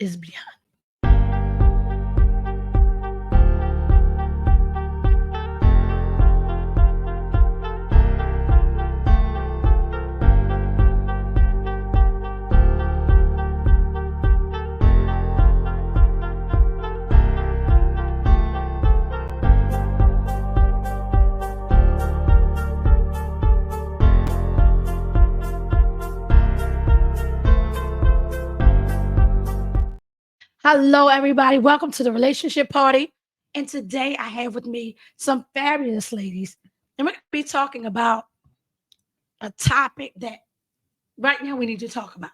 is behind. Hello, everybody. Welcome to the relationship party. And today I have with me some fabulous ladies. And we're going to be talking about a topic that right now we need to talk about.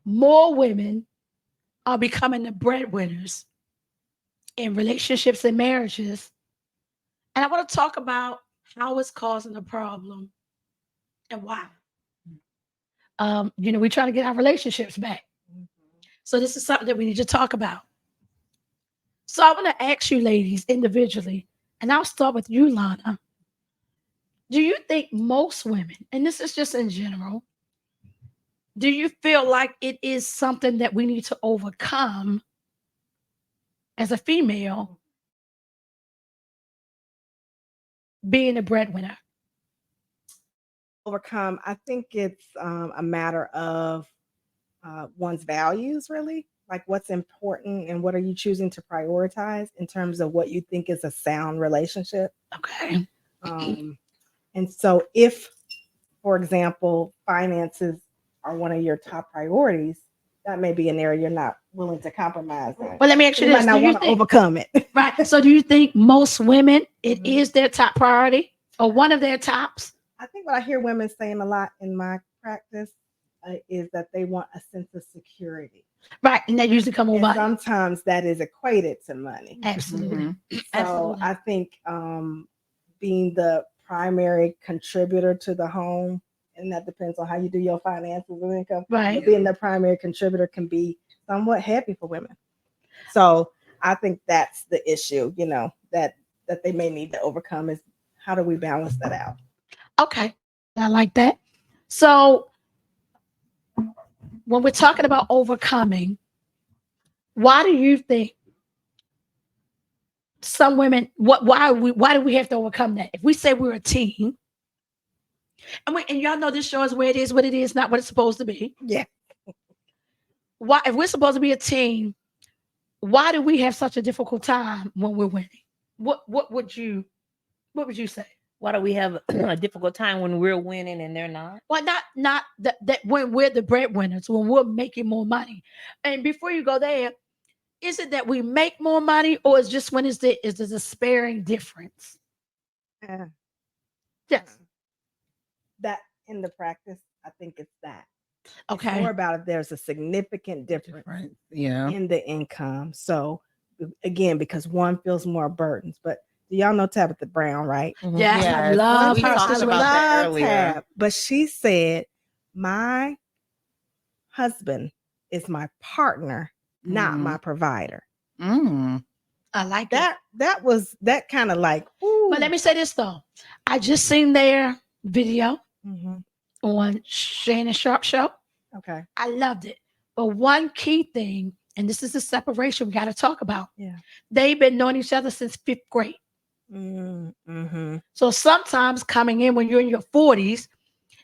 More women are becoming the breadwinners in relationships and marriages. And I want to talk about how it's causing a problem and why. We're trying to get our relationships back. So this is something that we need to talk about. So I want to ask you ladies individually, and I'll start with you, Lana. Do you think most women, and this is just in general, do you feel like it is something that we need to overcome as a female being a breadwinner? Overcome, I think it's a matter of one's values, really, like what's important and what are you choosing to prioritize in terms of what you think is a sound relationship. Okay. And so if, for example, finances are one of your top priorities, that may be an area you're not willing to compromise on. Well, let me ask you You this. might not want to overcome it. Right. So do you think most women, it is their top priority or one of their tops? I think what I hear women saying a lot in my practice is that they want a sense of security. Right. And that usually comes with money. Sometimes that is equated to money. Absolutely. So Absolutely. I think being the primary contributor to the home, and that depends on how you do your finances and income. Right. Being the primary contributor can be somewhat heavy for women. So I think that's the issue, that they may need to overcome is how do we balance that out? Okay. I like that. So when we're talking about overcoming, why do you think some women, why do we have to overcome that? If we say we're a team, and y'all know this show is where it is, what it is, not what it's supposed to be. Yeah. Why, if we're supposed to be a team, why do we have such a difficult time when we're winning? What would you say? Why do we have a difficult time when we're winning and they're not? Well, not that when we're the breadwinners, when we're making more money. And before you go there, is it that we make more money, or is just when is the despairing difference? Yes. That in the practice, I think it's that. Okay. It's more about if there's a significant difference in the income. So again, because one feels more burdens, but do y'all know Tabitha Brown, right? Mm-hmm. Yes, I love her. Talked about that earlier. But she said, my husband is my partner, not my provider. I like that. That was that kind of like, ooh. But let me say this though. I just seen their video on Shannon Sharp show. Okay. I loved it. But one key thing, and this is the separation we got to talk about. Yeah. They've been knowing each other since 5th grade. So sometimes coming in when you're in your 40s,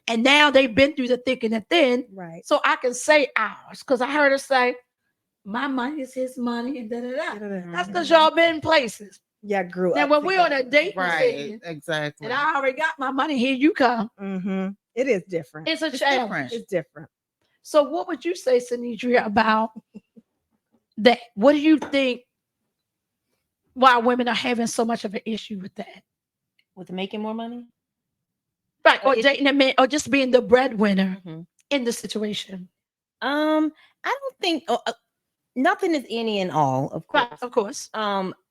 and now they've been through the thick and the thin. Right. So I can say ours, because I heard her say, my money is his money, and da-da-da. That's because y'all been places. Yeah, grew now, up. Now, when we're on a date, right? Exactly. And I already got my money, here you come. It is different. It's a challenge. It's different. So what would you say, Sinidria, about that? What do you think why women are having so much of an issue with that? With making more money? Right, or dating a man, or just being the breadwinner in the situation. I don't think nothing is any and all, of course. Right, of course.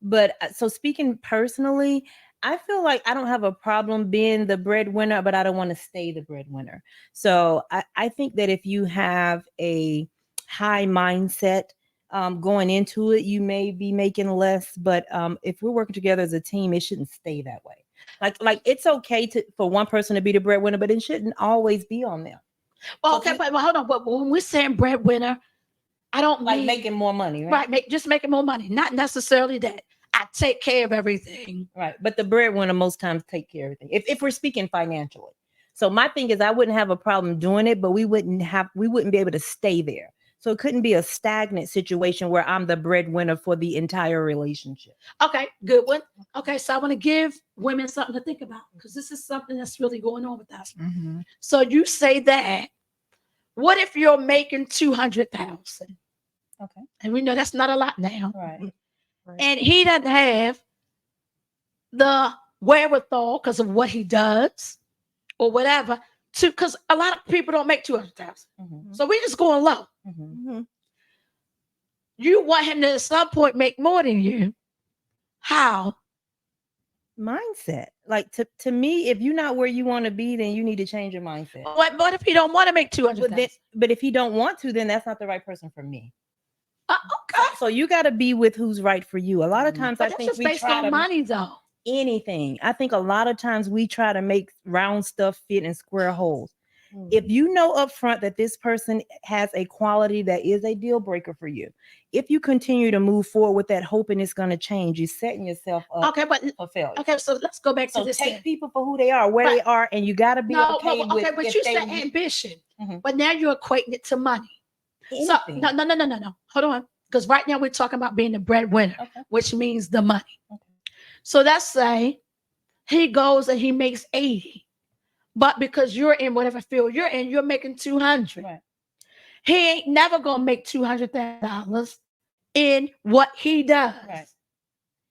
But so speaking personally, I feel like I don't have a problem being the breadwinner, but I don't want to stay the breadwinner. So I think that if you have a high mindset going into it, you may be making less. But if we're working together as a team, it shouldn't stay that way. Like it's okay for one person to be the breadwinner, but it shouldn't always be on them. Well, okay, but hold on. But when we're saying breadwinner, I don't Like mean making more money, right? right, just making more money. Not necessarily that I take care of everything. Right. But the breadwinner most times take care of everything. If we're speaking financially. So my thing is I wouldn't have a problem doing it, but we wouldn't be able to stay there. So it couldn't be a stagnant situation where I'm the breadwinner for the entire relationship. Okay, good one. Okay, so I want to give women something to think about because this is something that's really going on with us. Mm-hmm. So you say that. What if you're making 200,000? Okay. And we know that's not a lot now. Right. Right. And he doesn't have the wherewithal because of what he does or whatever to because a lot of people don't make 200,000. Mm-hmm. So we just going low. Mm-hmm. Mhm. You want him to at some point make more than you. How? Mindset. Like to me, if you're not where you want to be, then you need to change your mindset. What if he don't want to make 200,000? But if he don't want to, then that's not the right person for me. Okay. So you got to be with who's right for you. A lot of times But I that's think just we based try on to money though. anything. I think a lot of times we try to make round stuff fit in square holes. Mhm. If you know up front that this person has a quality that is a deal breaker for you, if you continue to move forward with that hoping it's going to change, you're setting yourself up Okay, but for failure. okay, so let's go back to So this. take Then. people for who they are, where Right. they are, and you got to be No, okay but, with. okay, but if you they- said ambition, Mhm. but now you're equating it to money. anything. So no. Hold on, because right now we're talking about being the breadwinner, Okay. which means the money. Okay. So let's say he goes and he makes 80, but because you're in whatever field you're in, you're making 200. Right. He ain't never gonna make $200,000 in what he does. Right.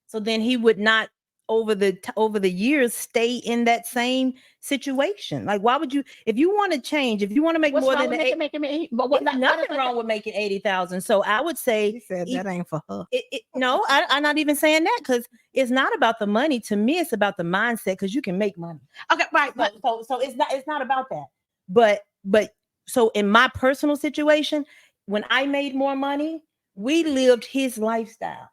So then he would not over the years stay in that same situation. Like why would you if you want to change, if you want to make What's more wrong than with the making me 80? But what? There's nothing wrong with making 80,000. So I would say She said that ain't for her. no, I'm not even saying that because it's not about the money. To me, it's about the mindset because you can make money. Okay, right. So it's not about that. But so in my personal situation, when I made more money, we lived his lifestyle.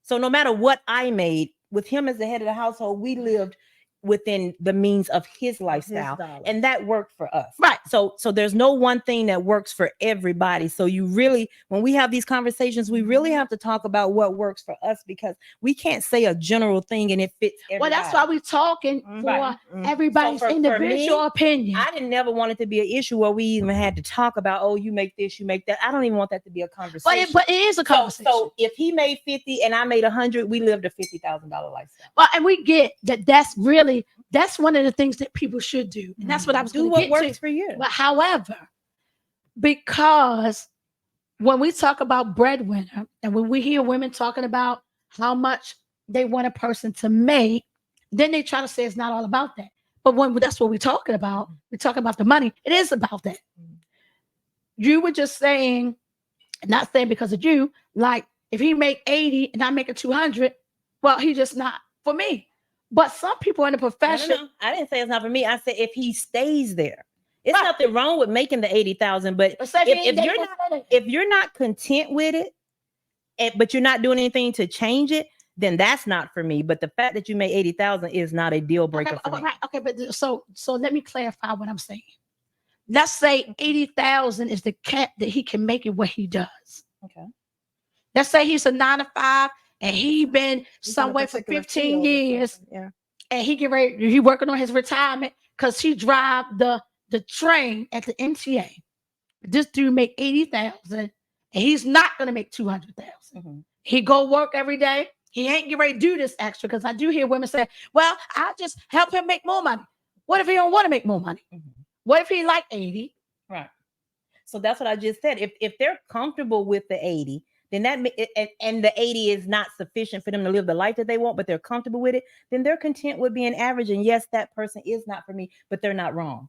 So no matter what I made with him as the head of the household, we lived within the means of his lifestyle, dollars. and that worked for us. Right. So there's no one thing that works for everybody. So you really, when we have these conversations, we really have to talk about what works for us because we can't say a general thing and it fits everybody. Well, that's why we're talking for Right. everybody's So for individual me, opinion. I didn't never want it to be an issue where we even had to talk about, oh, you make this, you make that. I don't even want that to be a conversation. But it is a conversation. So if he made 50 and I made 100, we lived a $50,000 lifestyle. Well, and we get that that's one of the things that people should do. And that's what I was Do going to what get works to. for you. But however, because when we talk about breadwinner and when we hear women talking about how much they want a person to make, then they try to say it's not all about that. But when that's what we're talking about, we're talking about the money. It is about that. You were just saying, not saying because of you, like if he make 80 and I make a 200, well, he just not for me. But some people in the profession, No. I didn't say it's not for me. I said if he stays there, it's Right. nothing wrong with making the 80,000. But say he ain't if you're not content with it, but you're not doing anything to change it, then that's not for me. But the fact that you made 80,000 is not a deal breaker for me. Right, okay, but so let me clarify what I'm saying. Let's say 80,000 is the cap that he can make it what he does. Okay. Let's say he's a 9 to 5 and he been somewhere for 15 years. Yeah. And he working on his retirement because he drive the train at the MTA. This dude make 80,000 and he's not gonna make 200,000. Mm-hmm. He go work every day. He ain't get ready to do this extra because I do hear women say, well, I'll just help him make more money. What if he don't want to make more money? Mm-hmm. What if he like 80? Right. So that's what I just said. If they're comfortable with the 80, then and the 80 is not sufficient for them to live the life that they want, but they're comfortable with it, then they're content with being average. And yes, that person is not for me, but they're not wrong.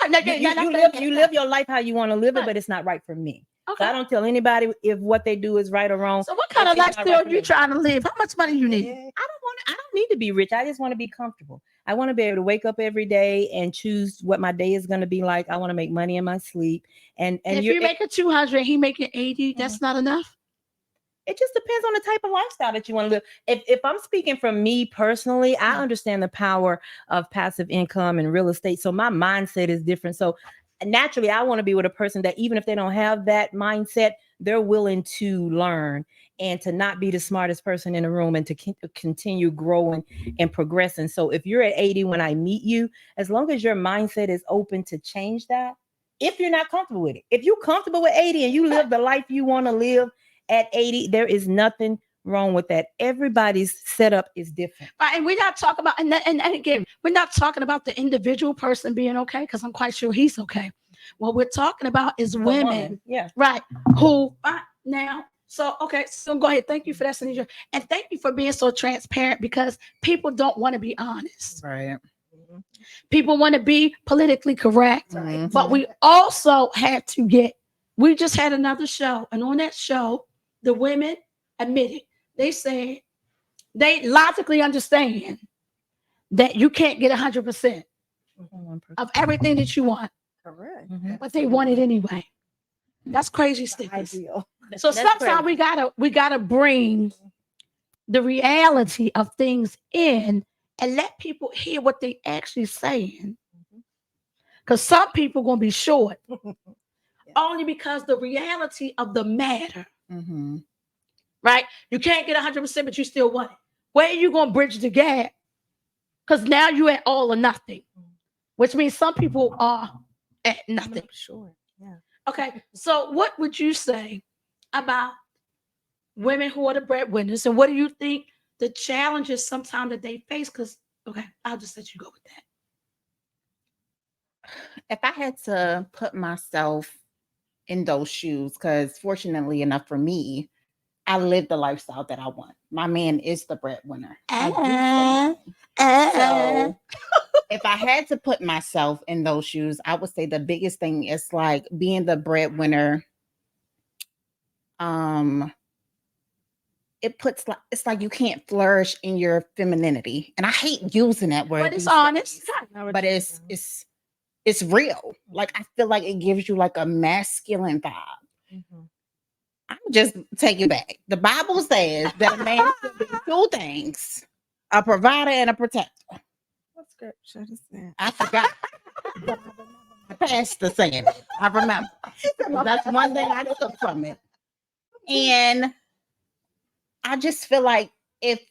You live your life how you want to live it, but it's not right for me. Okay. So I don't tell anybody if what they do is right or wrong. So what kind of lifestyle are you trying to live? How much money you need? I don't need to be rich. I just want to be comfortable. I want to be able to wake up every day and choose what my day is going to be like. I want to make money in my sleep. And if you make a 200, he making 80, that's not enough. It just depends on the type of lifestyle that you want to live. If I'm speaking from me personally, I understand the power of passive income and real estate. So my mindset is different. So naturally, I want to be with a person that even if they don't have that mindset, they're willing to learn and to not be the smartest person in the room and to continue growing and progressing. So if you're at 80 when I meet you, as long as your mindset is open to change that, if you're not comfortable with it, if you're comfortable with 80 and you live the life you want to live at 80, there is nothing wrong with that. Everybody's setup is different. Right, and we're not talking about, and again, we're not talking about the individual person being okay, because I'm quite sure he's okay. What we're talking about is women, Yeah, right? Who now? So okay, so go ahead. Thank you for that, Sanidra, and thank you for being so transparent, because people don't want to be honest. Right. People want to be politically correct, Mhm. but we also had to get. We just had another show, and on that show, the women admitted. They said they logically understand that you can't get 100% of everything that you want, Correct. but they want it anyway. That's crazy stuff. Ideal. So That's sometimes we gotta bring the reality of things in and let people hear what they actually saying. Because some people gonna be short only because the reality of the matter. Mm-hmm. Right? You can't get 100%, but you still want it. Where are you going to bridge the gap? Because now you're at all or nothing, which means some people are at nothing. Sure. Yeah. Okay, so what would you say about women who are the breadwinners, and what do you think the challenges sometimes that they face? Because, okay, I'll just let you go with that. If I had to put myself in those shoes, because fortunately enough for me, I live the lifestyle that I want. My man is the breadwinner. So if I had to put myself in those shoes, I would say the biggest thing is like being the breadwinner. It's like you can't flourish in your femininity, and I hate using that word. But it's honest. But it's real. Like I feel like it gives you like a masculine vibe. Mm-hmm. I'm just take it back. The Bible says that a man should be two things: a provider and a protector. What scripture is that? I forgot. But I remember my pastor saying it. I remember. That's one thing I took from it. And I just feel like if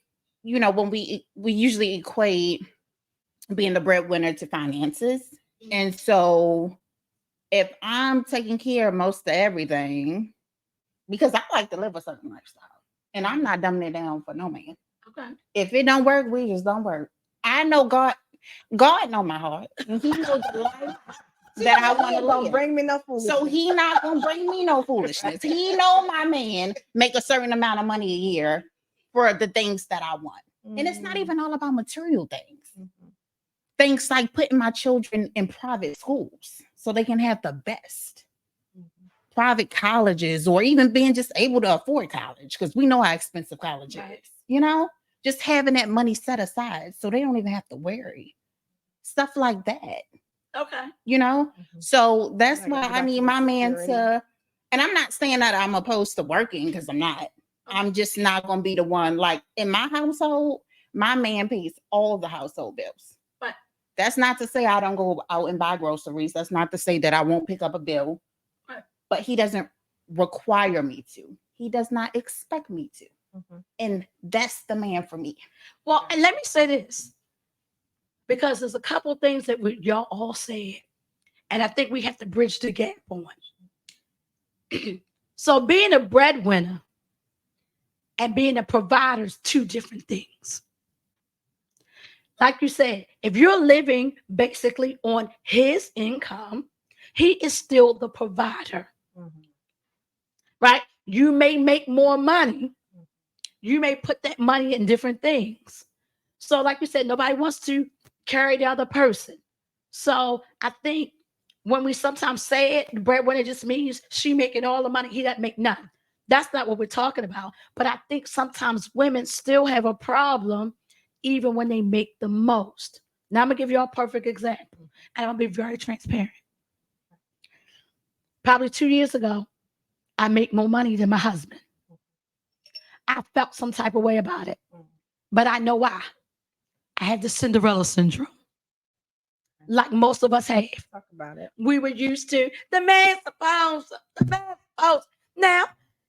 when we usually equate being the breadwinner to finances. And so if I'm taking care of most of everything, because I like to live a certain lifestyle, and I'm not dumbing it down for no man. Okay. If it don't work, we just don't work. I know God know my heart. And He knows the life that I want to Don't live. bring me no foolishness. So He not gonna bring me no foolishness. He know my man make a certain amount of money a year for the things that I want. And it's not even all about material things. Mm-hmm. Things like putting my children in private schools so they can have the best. Private colleges, or even being just able to afford college, because we know how expensive college is. Just having that money set aside so they don't even have to worry. Stuff like that. Okay. So that's Like why I need my man security. to, and I'm not saying that I'm opposed to working, because I'm not. I'm just not going to be the one. Like in my household, my man pays all the household bills. But that's not to say I don't go out and buy groceries. That's not to say that I won't pick up a bill. But he doesn't require me to. He does not expect me to. Mm-hmm. And that's the man for me. Well, and let me say this, because there's a couple of things that y'all all said, and I think we have to bridge the gap on. So being a breadwinner and being a provider is two different things. Like you said, if you're living basically on his income, he is still the provider. Mm-hmm. Right? You may make more money. You may put that money in different things. So like you said, nobody wants to carry the other person. So I think when we sometimes say it, the breadwinner just means she making all the money, he doesn't make none. That's not what we're talking about. But I think sometimes women still have a problem even when they make the most. Now I'm going to give you a perfect example, and I'm going to be very transparent. Probably 2 years ago, I make more money than my husband. I felt some type of way about it, but I know why. I had the Cinderella syndrome, like most of us have. Talk about it. We were used to the man's supposed. Now,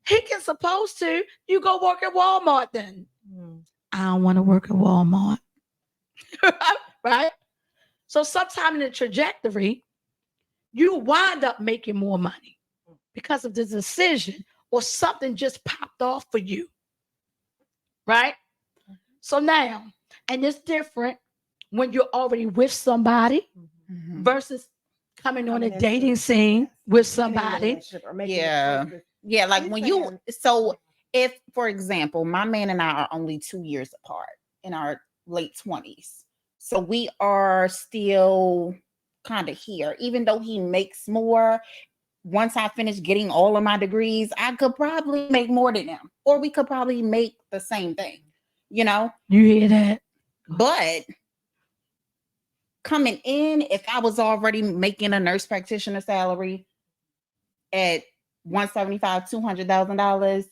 he can supposed to, you go work at Walmart then. I don't want to work at Walmart. Right? So sometime in the trajectory, you wind up making more money because of the decision or something just popped off for you. Right? So now, and it's different when you're already with somebody versus coming on a Coming dating into- scene yes, with beginning a somebody. relationship or making the Yeah. choices. Yeah, like You when you saying- so if, for example, my man and I are only 2 years apart in our late 20s. So we are still kind of here, even though he makes more. Once I finish getting all of my degrees, I could probably make more than him, or we could probably make the same thing, you know. You hear that? But coming in, if I was already making a nurse practitioner salary at $175,000, $200,000,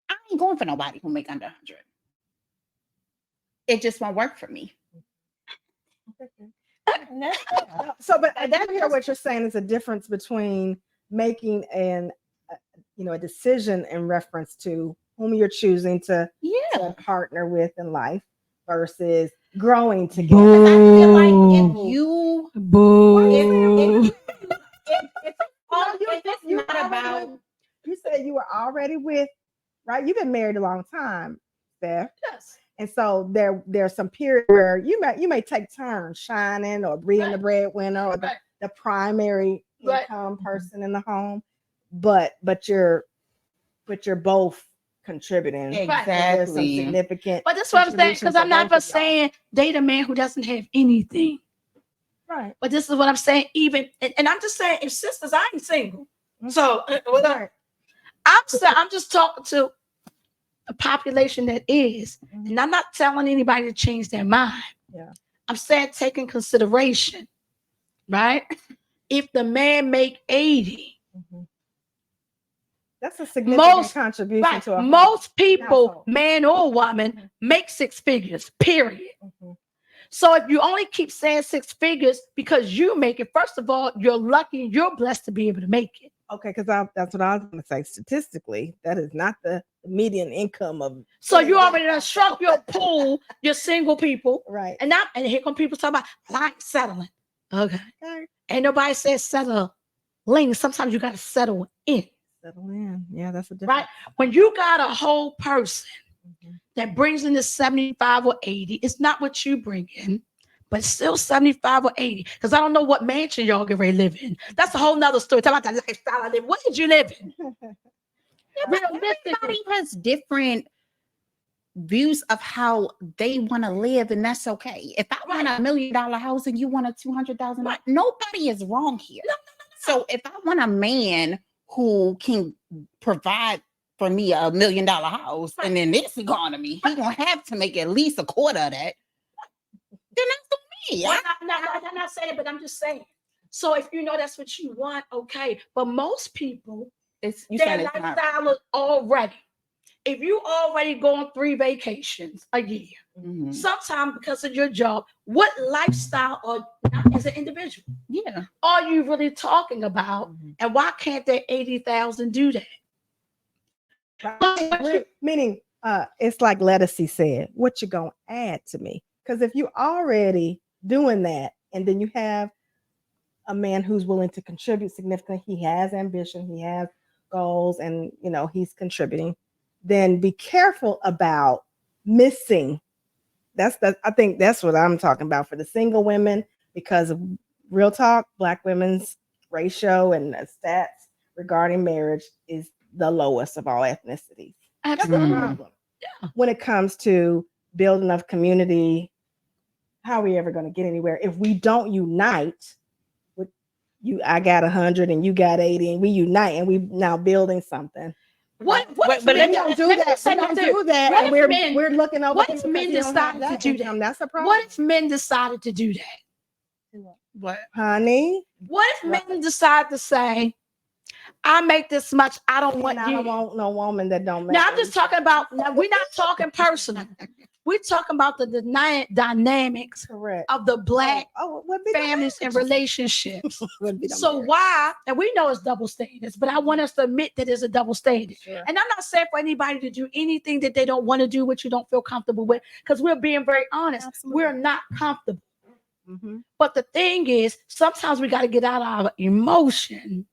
I ain't going for nobody who make under 100. It just won't work for me. So, but I do hear what you're saying is a difference between making a decision in reference to whom you're choosing to partner with in life versus growing together. Because I feel like Boo. if you Boo. if it's you not about You said you were already with, right? You've been married a long time, Steph. Yes. And so there's some period where you may take turns shining or being the breadwinner or the primary income person in the home, but you're both contributing. There's some exactly. significant. But that's what I'm saying, because I'm not just saying. saying date a man who doesn't have anything. Right. But this is what I'm saying, even, and I'm just saying, if sisters, I ain't single. So Right. I'm just talking to a population that is, and I'm not telling anybody to change their mind. Yeah. I'm saying take in consideration, right? If the man make 80, That's a significant Most- contribution right? to a home. Most people, household. man or woman, make 6 figures, period. Mhm. So if you only keep saying 6 figures because you make it, first of all, you're lucky and you're blessed to be able to make it. Okay, because that's what I was going to say. Statistically, that is not the median income of. So you already done shrunk your pool, your single people. Right. And now, and here come people talking about, I ain't settling. Okay. Okay. Ain't nobody says settling. Sometimes you got to settle in. Settle in. Yeah, that's a different. Right? When you got a whole person Mhm. that brings in the 75 or 80, it's not what you bring in, but still 75 or 80. Because I don't know what mansion y'all get ready to live in. That's a whole nother story. Talk about the lifestyle I live. What did you live in? Everybody has different views of how they want to live, and that's okay. If I want $1 million house and you want a $200,000, nobody is wrong here. No. So if I want a man who can provide for me $1 million house, and in this economy, he's gonna have to make at least a quarter of that. Then that's for me. I'm not saying it, but I'm just saying. So if you know that's what you want, okay. But most people, their lifestyle is already. If you already go on 3 vacations a year, sometimes because of your job, what lifestyle are as an individual? Yeah. Are you really talking about? And why can't that 80,000 do that? Meaning, it's like Lettucey said, what you gonna add to me? Because if you already doing that, and then you have a man who's willing to contribute significantly, he has ambition, he has goals, and he's contributing, then be careful about missing. I think that's what I'm talking about for the single women, because of real talk, Black women's ratio and the stats regarding marriage is the lowest of all ethnicities. That's the problem. Yeah. When it comes to building of community, how are we ever going to get anywhere if we don't unite? With you, I got 100 and you got 80, and we unite and we now building something. What But let me don't do that. We don't do that. What And if we're looking over. what here if because men he don't have decided to do income. that? That's a problem. What if men decided to do that? What? Honey? What if men decide to say, I make this much, I don't want I you. don't want no woman that don't make Now I'm just talking about, now we're not talking personal. We're talking about the dynamics Correct. of the Black it would be the families and marriages. relationships. Would be the So marriage. why? And we know it's double standards, but I want us to admit that it's a double standard. Sure. And I'm not saying for anybody to do anything that they don't want to do, what you don't feel comfortable with, because we're being very honest. Absolutely. We're not comfortable. Mm-hmm. But the thing is, sometimes we got to get out of our emotion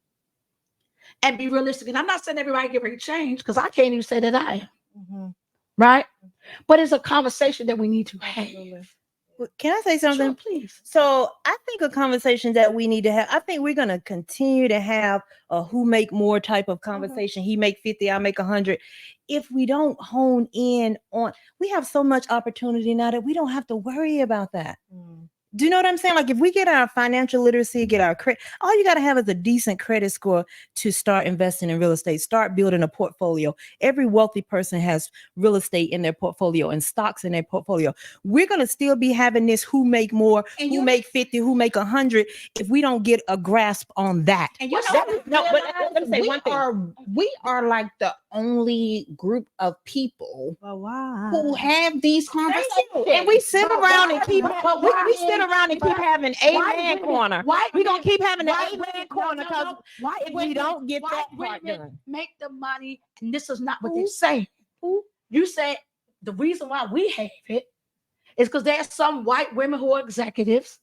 and be realistic. And I'm not saying everybody get ready to change, because I can't even say that I am. Mm-hmm. Right? But it's a conversation that we need to have. Absolutely. Can I say something? Sure, please. So I think a conversation that we need to have, I think we're going to continue to have a who make more type of conversation. He make 50, I make 100. If we don't hone in on, we have so much opportunity now that we don't have to worry about that. Mm. Do you know what I'm saying? Like if we get our financial literacy, get our credit, all you got to have is a decent credit score to start investing in real estate, start building a portfolio. Every wealthy person has real estate in their portfolio and stocks in their portfolio. We're going to still be having this who make more, And who you- make 50, who make 100 if we don't get a grasp on that. And you Well, know, no, but let me say we one thing. we are like the only group of people Well, why? who have these conversations. And we sit But around why- and keep, but we why- sit around and keep but having white amen women- corner. white We're going to women- keep having the white amen women- corner no, because white if we women- don't get white that part women done. make the money, and this is not what they're Who? saying. Who? You say the reason why we have it is because there's some white women who are executives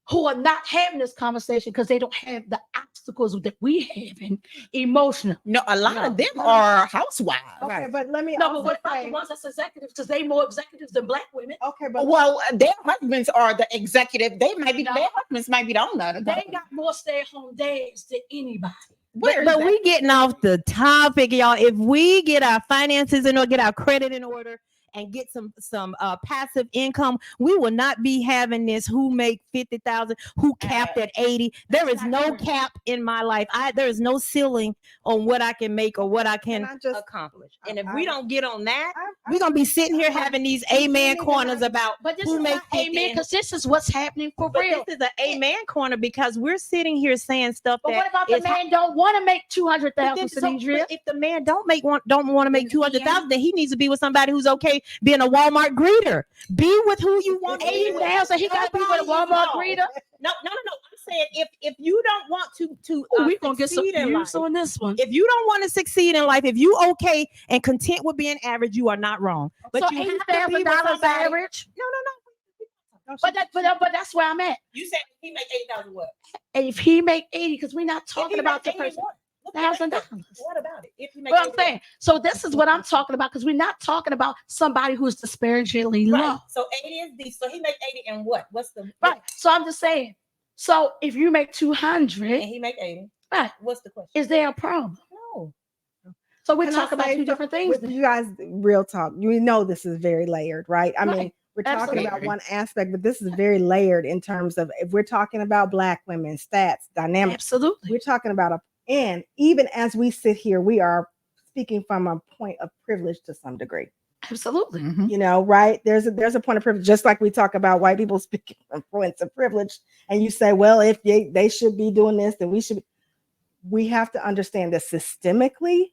who are not having this conversation because they don't have the obstacles that we have in emotional. No, a lot of them No. are housewives. Okay, Right. but let me No, but also what about say, the ones that's executives? Because they more executives than Black women. okay, but Well, their husbands are the executive. They might be No. their husbands might be the owner. of the They company. got more stay-at-home dads than anybody. Where is But that? we getting off the topic, y'all. If we get our finances in order, get our credit in order, and get some passive income, we will not be having this who make 50,000, who capped at 80. There is That's no not true. cap in my life. There is no ceiling on what I can make or what I can I just accomplish. And if I- we don't get on that, I- we're gonna be sitting here having these amen corners about But this who is make not 50 amen, and- because this is what's happening for But real. this is an amen corner because we're sitting here saying stuff But that what about the is man don't want to make But 200,000, then, Sanidria? but if the man don't want to make Then 200,000, then he needs to be with somebody who's okay being a Walmart greeter. Be with who you want. to be with. 80,000, he got to be with a Walmart greeter. No. I'm saying if you don't want to We're going to get some succeed in views life, on this one. if you don't want to succeed in life, if you okay and content with being average, you are not wrong. But So you have to be with $80,000 somebody. average. No. But that's where I'm at. You said he make 80,000 what? And if he make 80, because we're not talking about the person. $1,000. What about it? If he make What I'm 80, saying. So this is what I'm talking about, because we're not talking about somebody who's disparagingly right. low. So 80 is the so he make 80 and what? What's the Right. So I'm just saying. So if you make And 200, he make 80. right, What's the question? is there a problem? No. So we're Can I talking about say two different things. with you guys, real talk. You know this is very layered, right? I mean, Right. we're talking about Absolutely. one aspect, but this is very layered in terms of if we're talking about Black women, stats, dynamics. Absolutely. We're talking about and even as we sit here, we are speaking from a point of privilege to some degree. Absolutely. Mhm. You know, right? There's a point of privilege, just like we talk about white people speaking from points of privilege, and you say, well, if they should be doing this, then we should. We have to understand that systemically,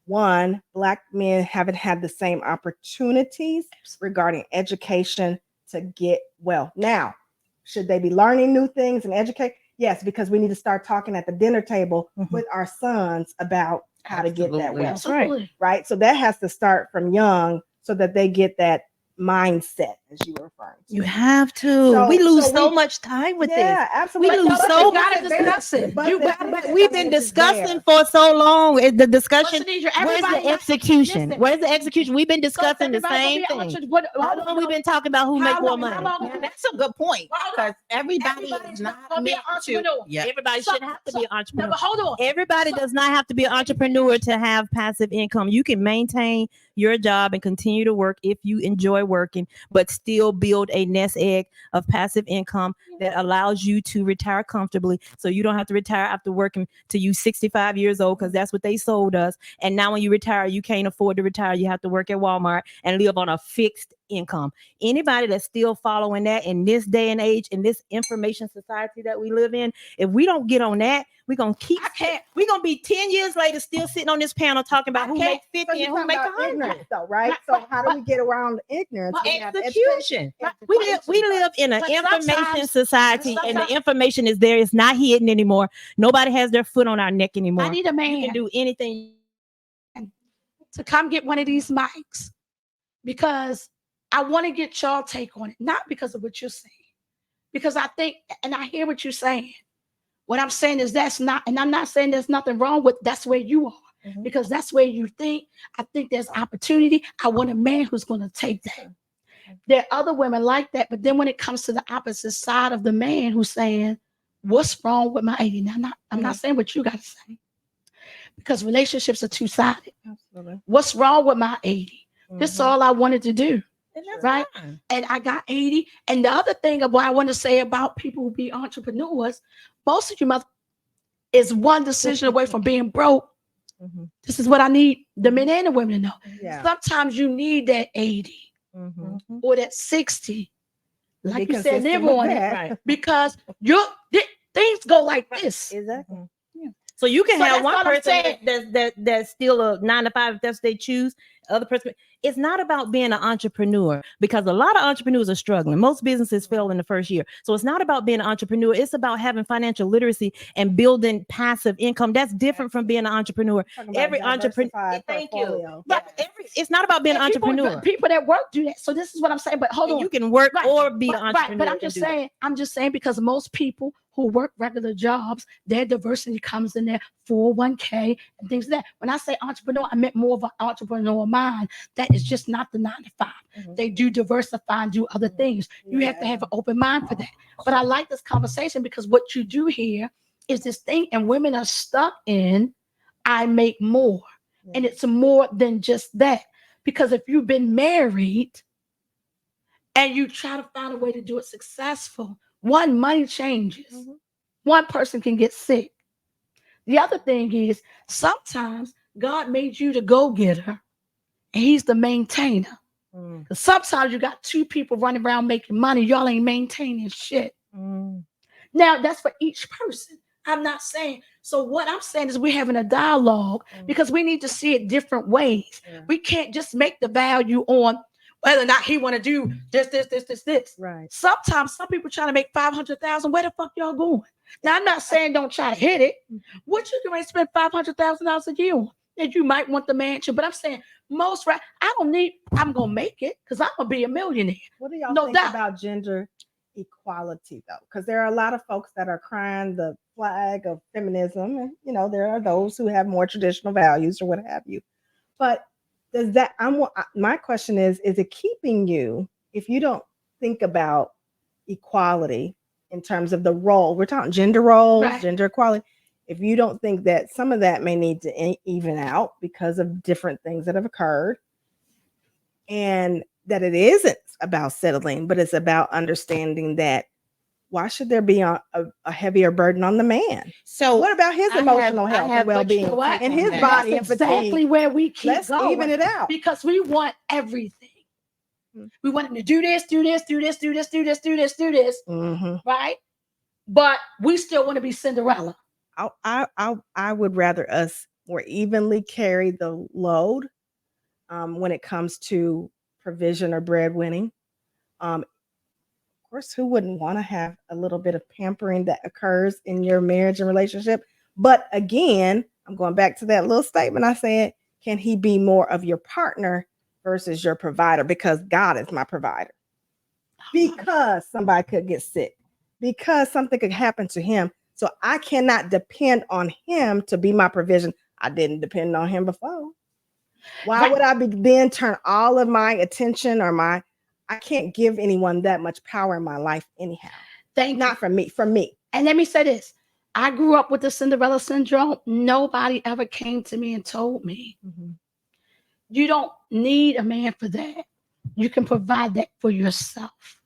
one, Black men haven't had the same opportunities regarding education to get well. Now, should they be learning new things and educate? Yes, because we need to start talking at the dinner table Mhm. with our sons about how to get that Absolutely. well, That's right. Absolutely. right? So that has to start from young so that they get that mindset, as you were referring to. You have to. So- we lose so so we- much time with Yeah, absolutely. lose But so you gotta much- discuss it. but You the- gotta. this. We've been It's discussing there. for so long. The But discussion. Sanidria, Where's everybody the execution? listen. Where's the execution? We've been So discussing the everybody gonna same be thing. entrepreneur- How long we been talking about who How make more long- money? how long- Now, that's a good point Well, because everybody Everybody's is not not gonna be an meant to. entrepreneur. Yeah. Everybody So- shouldn't have to so- be an No, entrepreneur. but hold on. Everybody So- does not have to be an entrepreneur to have passive income. You can maintain your job and continue to work if you enjoy working, but still build a nest egg of passive income that allows you to retire comfortably. So you don't have to retire after working till you 65 years old, because that's what they sold us. And now when you retire, you can't afford to retire. You have to work at Walmart and live on a fixed income. Anybody that's still following that in this day and age, in this information society that we live in, if we don't get on that, we're gonna we're gonna be 10 years later still sitting on this panel talking about who makes 50 and who makes 100. Ignorance, though, right? So how do we get around ignorance? We have Execution. We live in an But information sometimes- society, and the sometimes- information is there. It's not hidden anymore. Nobody has their foot on our neck anymore. I need a You man can do anything. to come get one of these mics because I want to get y'all take on it, not because of what you're saying, because I think, and I hear what you're saying. What I'm saying is that's not, and I'm not saying there's nothing wrong with that's where you are, Mhm. because that's where you think. I think there's opportunity. I want a man who's going to take that. There are other women like that, but then when it comes to the opposite side of the man who's saying, "What's wrong with my 80?" Now, I'm not saying what you got to say, because relationships are two-sided. Absolutely. What's wrong with my 80? This is Mhm. all I wanted to do. And that's Right. fine. And I got 80. And the other thing of what I want to say about people who be entrepreneurs, most of you must is one decision away from being broke. Mhm. This is what I need the men and the women to know. Yeah. Sometimes you need that 80 Mhm. or that 60. Be Like you said, live consistent with on it. that. Right. Because things go like this. Exactly. Mhm. So you can So have that's one what I'm person saying. that's still a 9 to 5 if that's what they choose. Other person, it's not about being an entrepreneur, because a lot of entrepreneurs are struggling. Most businesses fail in the first year. So it's not about being an entrepreneur. It's about having financial literacy and building passive income. That's different from being an entrepreneur. Talking about Every entrepreneur. diversified Thank you. portfolio. Yeah, it's not about being an And entrepreneur. people that work do that. So this is what I'm saying. But hold And on. you can work Right, or be an Right, entrepreneur. but I'm and just do that. saying, because most people who work regular jobs, their diversity comes in their 401k and things like that. When I say entrepreneur, I meant more of an entrepreneur mind that is just not the 9 to 5. Mhm. They do diversify and do other things. You have to have an open mind for that. But I like this conversation because what you do here is this thing, and women are stuck in, I make more. Yeah. And it's more than just that. Because if you've been married and you try to find a way to do it successful, one, money changes. Mhm. One person can get sick. The other thing is sometimes God made you the go-getter and he's the maintainer. Mm. Because sometimes you got two people running around making money, y'all ain't maintaining shit. Mm. Now that's for each person. I'm not saying, so what I'm saying is we're having a dialogue because we need to see it different ways. Yeah. We can't just make the value on whether or not he want to do this. Right. Sometimes some people trying to make 500,000. Where the fuck y'all going? Now I'm not saying don't try to hit it. What you can spend $500,000 a year on? And you might want the mansion, but I'm saying most right. I'm gonna make it because I'm gonna be a millionaire. What do y'all No think doubt. about gender equality, though? Because there are a lot of folks that are crying the flag of feminism, and there are those who have more traditional values or what have you. But does that? My question is it keeping you, if you don't think about equality in terms of the role? We're talking gender roles, Right. gender equality. If you don't think that some of that may need to even out because of different things that have occurred, and that it isn't about settling, but it's about understanding that why should there be a heavier burden on the man? So What about his emotional health and well-being what you and take his on that. body That's and fatigue? exactly where we keep Let's going. even it out. Because we want everything. Mm. We want him to do this, Mhm. right? But we still want to be Cinderella. I would rather us more evenly carry the load when it comes to provision or breadwinning. Of course, who wouldn't want to have a little bit of pampering that occurs in your marriage and relationship? But again, I'm going back to that little statement I said, can he be more of your partner versus your provider? Because God is my provider. Because somebody could get sick, because something could happen to him. So I cannot depend on him to be my provision. I didn't depend on him before. Why would I then turn all of my attention I can't give anyone that much power in my life anyhow. Not for me, for me. And let me say this. I grew up with the Cinderella syndrome. Nobody ever came to me and told me, you don't need a man for that. You can provide that for yourself.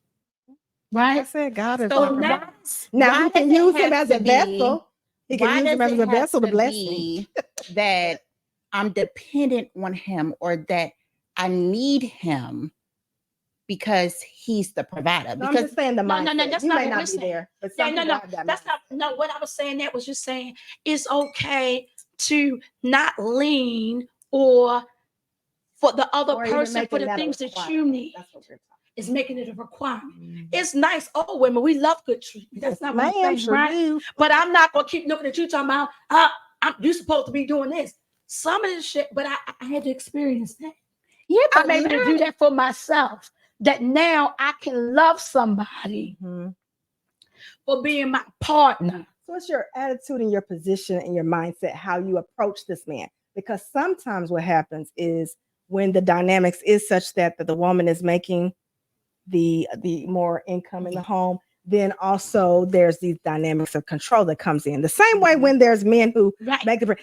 Right? I said God is So my now- provider. Now he can use him as a vessel. He can use him as a vessel to bless me. That I'm dependent on him or that I need him because he's the provider. No, I'm Because just saying the No, mindset. no, that's you not may what we're not be saying. there, but Yeah, some no, people no, have that that's mindset. not. No, what I was saying that was just saying it's okay to not lean or for the other Or even person for making the that a things that you requirement. need. That's what we're talking Is making it a requirement. about. It's nice. Oh, women, we love good treatment. That's not what I'm saying, sure right? do. But I'm not gonna keep looking at you talking about, you supposed to be doing this. Some of this shit, but I had to experience that. yeah, I'm able to do that for myself. That now I can love somebody Mhm. for being my partner. So what's your attitude and your position and your mindset, how you approach this man? Because sometimes what happens is when the dynamics is such that the woman is making the more income in the home, then also there's these dynamics of control that comes in. The same way when there's men who Right. make the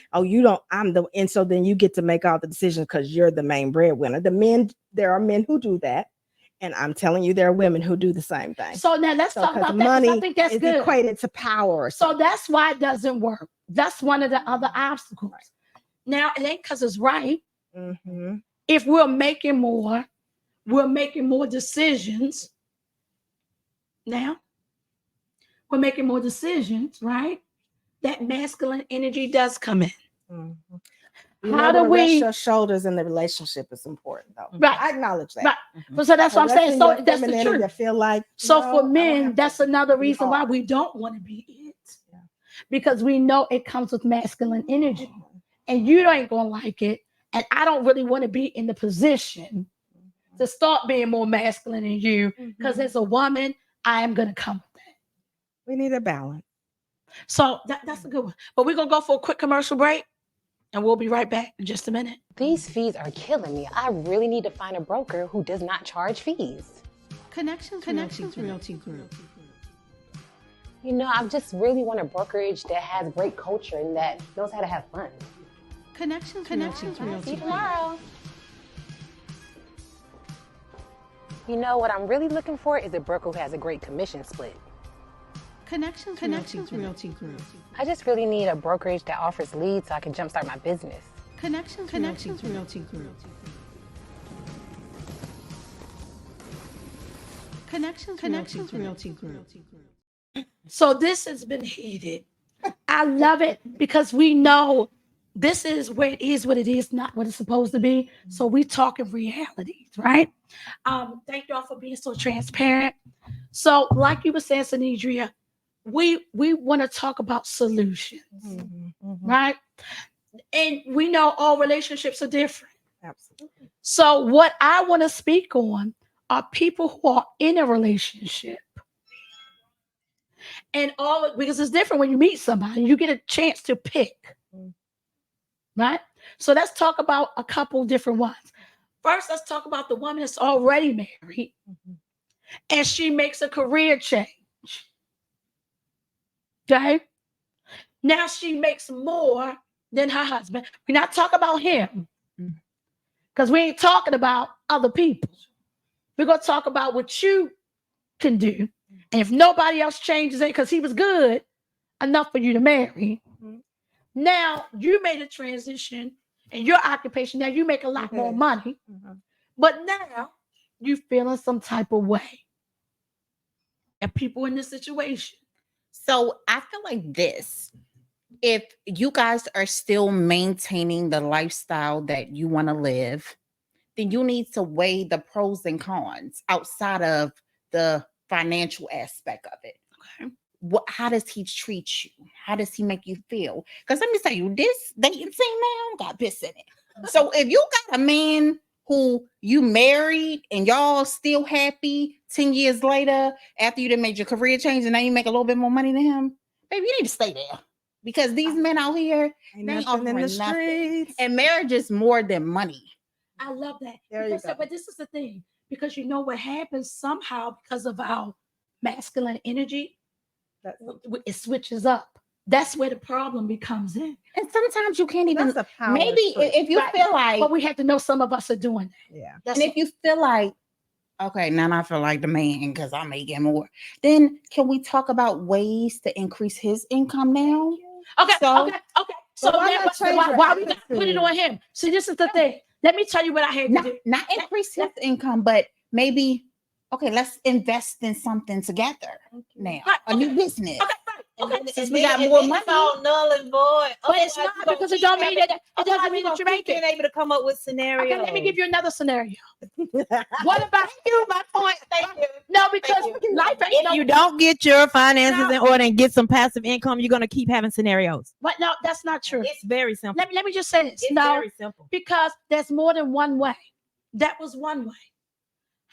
and so then you get to make all the decisions because you're the main breadwinner. There are men who do that. And I'm telling you, there are women who do the same thing. So now let's talk because about that. 'Cause money I think that's is good. equated to power. So that's why it doesn't work. That's one of the other obstacles. Now it ain't because it's right. Mhm. If we're making more decisions. Now we're making more decisions, right? That masculine energy does come in. Mhm. How do rest we? your shoulders in the relationship is important, though. Right. I acknowledge that. Right. Mhm. So that's what I'm saying. resting So your that's the femininity, truth. I feel like. So no, I for don't men, have that's to another be reason why hard. we don't want to be it. Yeah. Because we know it comes with masculine energy. And you ain't gonna like it. And I don't really want to be in the position to start being more masculine than you. Because Mhm. as a woman, I am gonna come with that. We need a balance. So that's a good one. But we're gonna go for a quick commercial break and we'll be right back in just a minute. These fees are killing me. I really need to find a broker who does not charge fees. Connections Realty Group. You know, I just really want a brokerage that has great culture and that knows how to have fun. Connections See Realty you Group. tomorrow. You know, what I'm really looking for is a broker who has a great commission split. Connections Realty Group. I just really need a brokerage that offers leads so I can jumpstart my business. Connections Realty Group. Connections Realty Group. So this has been heated. I love it because we know this is where it is what it is, not what it's supposed to be. So we talking realities, right? Thank y'all for being so transparent. So, like you were saying, Sanidria, we want to talk about solutions, Mhm. Mhm. right? And we know all relationships are different. Absolutely. So, what I want to speak on are people who are in a relationship. And all because it's different when you meet somebody, you get a chance to pick, right? So let's talk about a couple different ones. First, let's talk about the woman that's already married and she makes a career change. Okay. Now she makes more than her husband. We're not talking about him because we ain't talking about other people. We're going to talk about what you can do. And if nobody else changes it because he was good enough for you to marry, now you made a transition in your occupation. Now you make a lot more money, but now you feeling some type of way. And people in this situation. So I feel like this. If you guys are still maintaining the lifestyle that you want to live, then you need to weigh the pros and cons outside of the financial aspect of it. Okay. How does he treat you? How does he make you feel? Because let me tell you, this dating scene now got piss in it. So if you got a man who you married and y'all still happy 10 years later after you done made your career change and now you make a little bit more money than him, baby, you need to stay there. Because these men out here, Ain't they ain't nothing in offering the nothing. streets. And marriage is more than money. I love that. There you Because, go. but this is the thing, because you know what happens somehow because of our masculine energy, it switches up. That's where the problem becomes in. And sometimes you can't even, That's a power maybe trip. if you Right. feel like, But we have to know some of us are doing that. Yeah. That's and if you feel like, okay, now I feel like the man because I'm making more, then can we talk about ways to increase his income now? okay. So- Okay. So But why now, not change your why we got to put it attitude? on him? See, this is the thing. Let me tell you what I had to Not, do. not increase his income, but maybe okay, let's invest in something together now, Right, a new business. Okay, right. Okay. And Since then- we got and more then it's money. all null and void. But it's Otherwise, not you gonna because it keep don't mean having- that it doesn't otherwise mean you that you gonna make keep it. being able to come up with scenarios. Okay, let me give you another scenario. What What about you. My point. Thank you. no? Because you. life ain't If no. you don't get your finances No. in order and get some passive income, you're gonna keep having scenarios. But no, that's not true. It's very simple. Let me just say this. It's No, very simple. because there's more than one way. That was one way.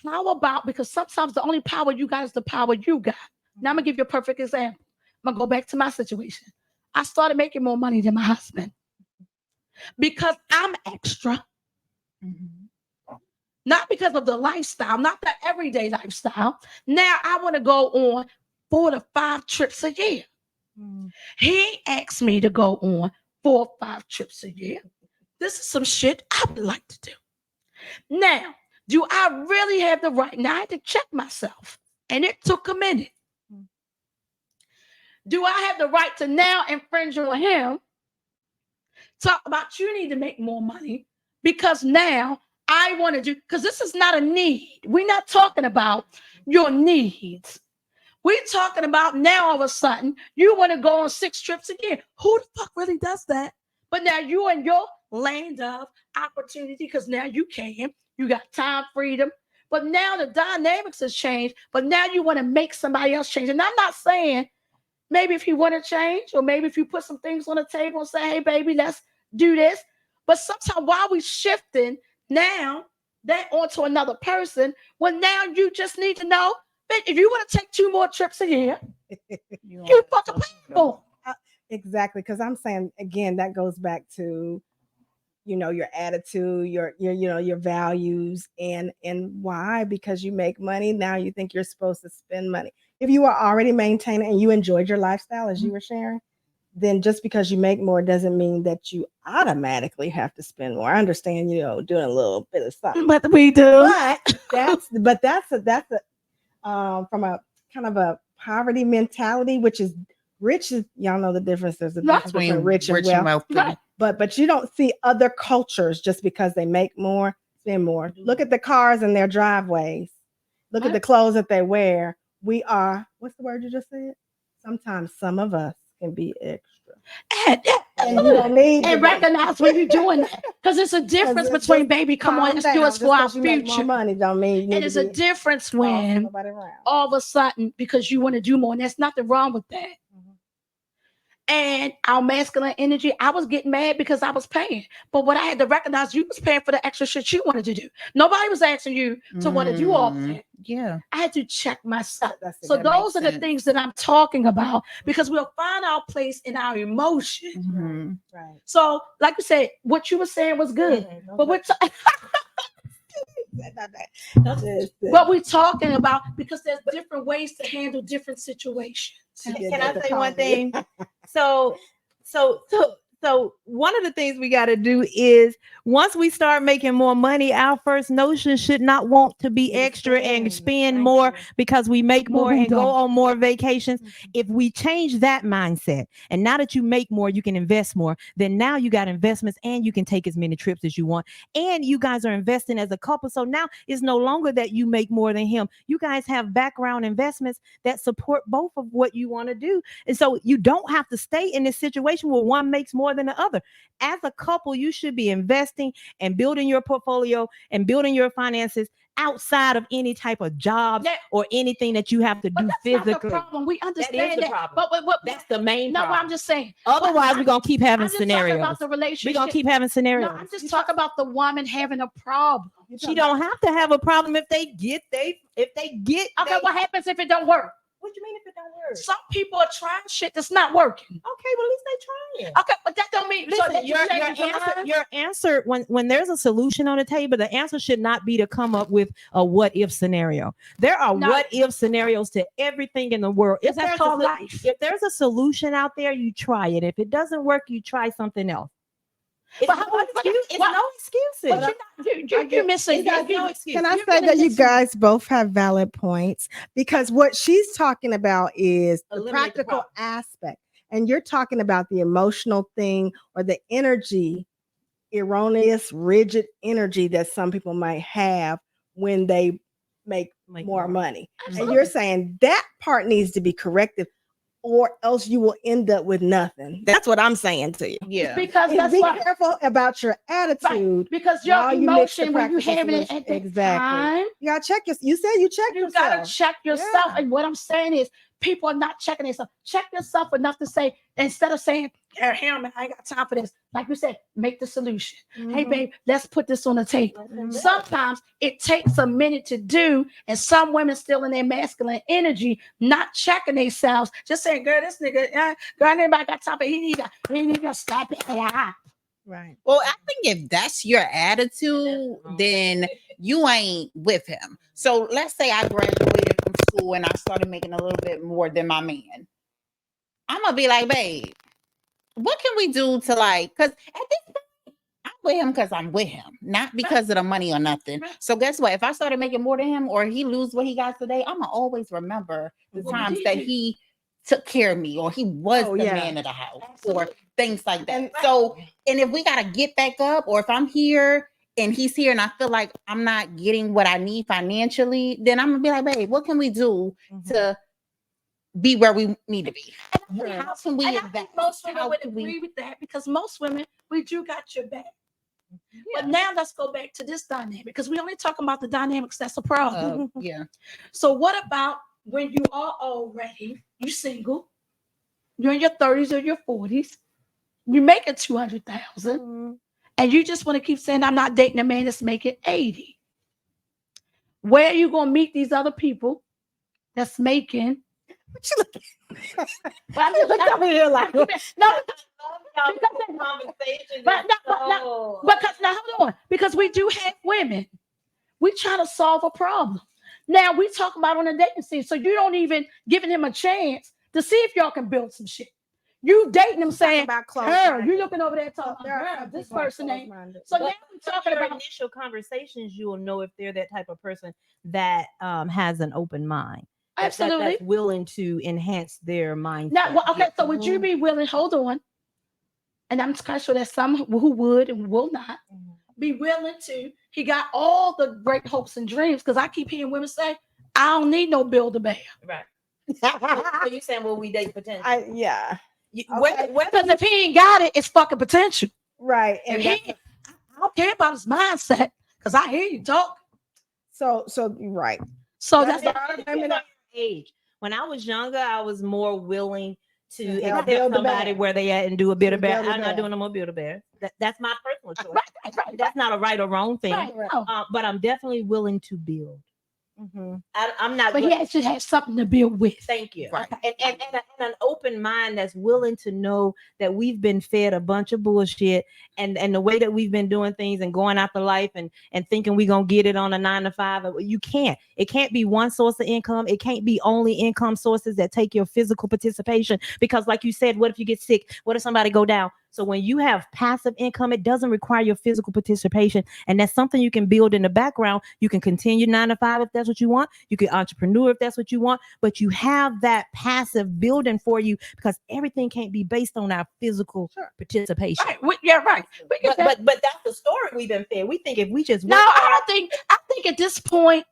How about, because sometimes the only power you got is the power you got. Now I'm gonna give you a perfect example. I'm gonna go back to my situation. I started making more money than my husband because I'm extra, not because of the lifestyle, not the everyday lifestyle. Now I want to go on 4 to 5 trips a year. He asked me to go on 4 or 5 trips a year. This is some shit I would like to do. Now, do I really have the right? Now I had to check myself, and it took a minute. Do I have the right to now infringe on him? Talk about you need to make more money because now I want to do, because this is not a need. We're not talking about your needs. We're talking about now all of a sudden you want to go on 6 trips a year. Who the fuck really does that? But now you're in your land of opportunity because now you can. You got time freedom. But now the dynamics has changed. But now you want to make somebody else change. And I'm not saying maybe if you want to change, or maybe if you put some things on the table and say, hey, baby, let's do this. But sometimes while we're shifting now that onto another person, well, now you just need to know that if you want to take 2 more trips a year, you fucking pay for them. Exactly, because I'm saying again, that goes back to your attitude, your values, and why. Because you make money now, you think you're supposed to spend money. If you are already maintaining and you enjoyed your lifestyle, as you were sharing, then just because you make more doesn't mean that you automatically have to spend more. I understand, doing a little bit of something, But we do. but that's from a kind of a poverty mentality, which is rich. Y'all know the difference. There's a difference between rich and wealthy. Right. But you don't see other cultures just because they make more, spend more. Look at the cars in their driveways. Look at the clothes that they wear. We are, what's the word you just said? Sometimes some of us can be extra. And you don't need and recognize when you're doing that. Because it's a difference between, baby, come on, let's do it for our future. Money don't mean you need And it's to a be difference when nobody around. all of a sudden, because you want to do more, and there's nothing wrong with that. And our masculine energy, I was getting mad because I was paying. But what I had to recognize, you was paying for the extra shit you wanted to do. Nobody was asking you to want to do all that. Yeah. I had to check myself. That's it. So That those are makes the sense. things that I'm talking about, because we'll find our place in our emotions. Right. So, like you said, what you were saying was good. But we're talking about, because there's different ways to handle different situations. Can I say one thing? So one of the things we got to do is, once we start making more money, our first notion should not want to be extra and spend more because we make more and go on more vacations. If we change that mindset, and now that you make more, you can invest more, then now you got investments and you can take as many trips as you want. And you guys are investing as a couple. So now it's no longer that you make more than him. You guys have background investments that support both of what you want to do. And so you don't have to stay in this situation where one makes more than the other. As a couple, you should be investing and building your portfolio and building your finances outside of any type of jobs or anything that you have to do physically. Not the problem. We understand That is the problem. But that's the main problem. No, I'm just saying. Otherwise, we're gonna keep having I'm just scenarios. talking about the relationship. We're gonna keep having scenarios. No, I'm just talking about the woman having a problem. She don't have to have a problem if they get. Okay, what happens if it don't work? What do you mean if it don't work? Some people are trying shit that's not working. Okay, well at least they trying. Okay, but that don't mean. Listen, so that your answer when there's a solution on the table, the answer should not be to come up with a what if scenario. There are what if scenarios to everything in the world. If that's called life. If there's a solution out there, you try it. If it doesn't work, you try something else. It's no excuses. You're missing. No excuse. Can I say that you guys both have valid points? Because what she's talking about is the practical aspect, and you're talking about the emotional thing or the energy, erroneous, rigid energy that some people might have when they make more money. And Absolutely. you're saying that part needs to be corrected, or else you will end up with nothing. That's what I'm saying to you. Yeah. Because And that's be why. careful about your attitude. Because your while you mix the emotion when you practical have it solution. at that Exactly. time, You gotta check you said you check you yourself. gotta check yourself. Yeah. And what I'm saying is, people are not checking themselves. Check yourself enough to say, instead of saying, "Here, man, I ain't got time for this." Like you said, make the solution. Hey, Mhm. babe, let's put this on the table. Mhm. Sometimes it takes a minute to do, and some women still in their masculine energy, not checking themselves, just saying, "Girl, this nigga, girl, anybody got time for he need to stop it." Right. Well, I think if that's your attitude, then you ain't with him. So let's say I graduated from school and I started making a little bit more than my man. I'm gonna be like, babe, what can we do to like? Because at this point, I'm with him because I'm with him, not because of the money or nothing. So guess what? If I started making more than him, or he lose what he got today, I'm gonna always remember the What times did that you- he took care of me, or he was Oh, the yeah. man of the house, Absolutely. or things like that. And- So, and if we gotta get back up, or if I'm here and he's here and I feel like I'm not getting what I need financially, then I'm gonna be like, babe, what can we do to be where we need to be? How can we And I think invest? most women How would can we- agree with that, because most women, we do got your back. Yeah. But now let's go back to this dynamic, because we only talking about the dynamics that's a problem. Yeah. So what about when you are already, you single, you're in your 30s or your 40s, you making 200,000, Mhm. and you just want to keep saying, "I'm not dating a man that's making 80." Where are you going to meet these other people that's making? But I'm just Look over here like, no, because now hold on, because we do have women. We trying to solve a problem. Now we talk about on a dating scene, so you don't even giving him a chance to see if y'all can build some shit. You dating him saying, about "Girl, you looking over there talking, There are girl, some this people that are person ain't." closed-minded. So But now we talking your about initial conversations, you will know if they're that type of person that has an open mind. absolutely. That's willing to enhance their mindset. Now, well, okay, so would you be willing? Hold on, and I'm quite sure there's some who would and will not be willing to. He got all the great hopes and dreams, because I keep hearing women say, "I don't need no Build-A-Bear." Right. So you saying, well, we date potential? Yeah. Whether Because if he ain't got it, it's fucking potential. Right. And And he, that's I don't care about his mindset, because I hear you talk. so right. So That's that's the depends on your age. When I was younger, I was more willing to Yeah, accept build a somebody bear. where they at and do a bit of bear. Build a I'm not bear. doing no more build a bear. That's my personal choice. right. That's not a right or wrong thing. Right. No. But I'm definitely willing to build. Mm-hmm. I'm not. But he actually has something to build with. Thank you. Right. And an open mind that's willing to know that we've been fed a bunch of bullshit, and the way that we've been doing things and going after life and thinking we're gonna get it on a 9 to 5. You can't. It can't be one source of income. It can't be only income sources that take your physical participation. Because like you said, what if you get sick? What if somebody go down? So when you have passive income, it doesn't require your physical participation. And that's something you can build in the background. You can continue 9 to 5 if that's what you want. You can entrepreneur if that's what you want. But you have that passive building for you, because everything can't be based on our physical participation. Right. Right. But that's the story we've been fed. We think if we just No, work I hard, think at this point,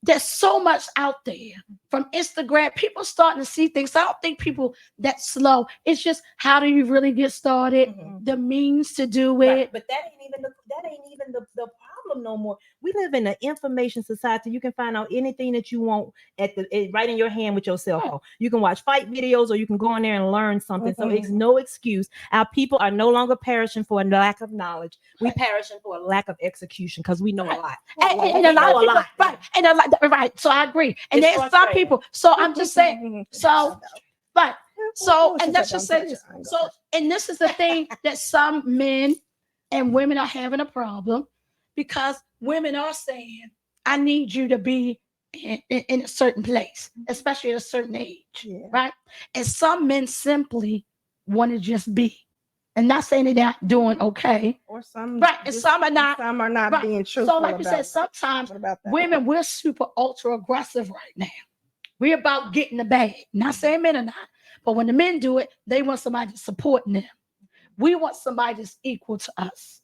there's so much out there from Instagram. People starting to see things. I don't think people that slow. It's just, how do you really get started? Mhm. The means to do right, it. but that ain't even the problem no more. We live in an information society. You can find out anything that you want right in your hand with your cell phone. You can watch fight videos, or you can go in there and learn something. So it's no excuse. Our people are no longer perishing for a lack of knowledge. We perishing for a lack of execution, because we know a lot. And a lot of people, right. And a lot, right. So I agree. And It's there's some frustrating. people. So I'm just saying, so, but so, and let's just say this. So, and this is the thing that some men and women are having a problem, because women are saying, "I need you to be in a certain place, especially at a certain age." Yeah. Right. And some men simply want to just be, and not saying they're not doing okay. Or some Right. And some are not. Right. being truthful. So, like you said, sometimes what about that? women, we're super ultra aggressive right now. We're about getting the bag. Not saying men are not, but when the men do it, they want somebody supporting them. We want somebody that's equal to us.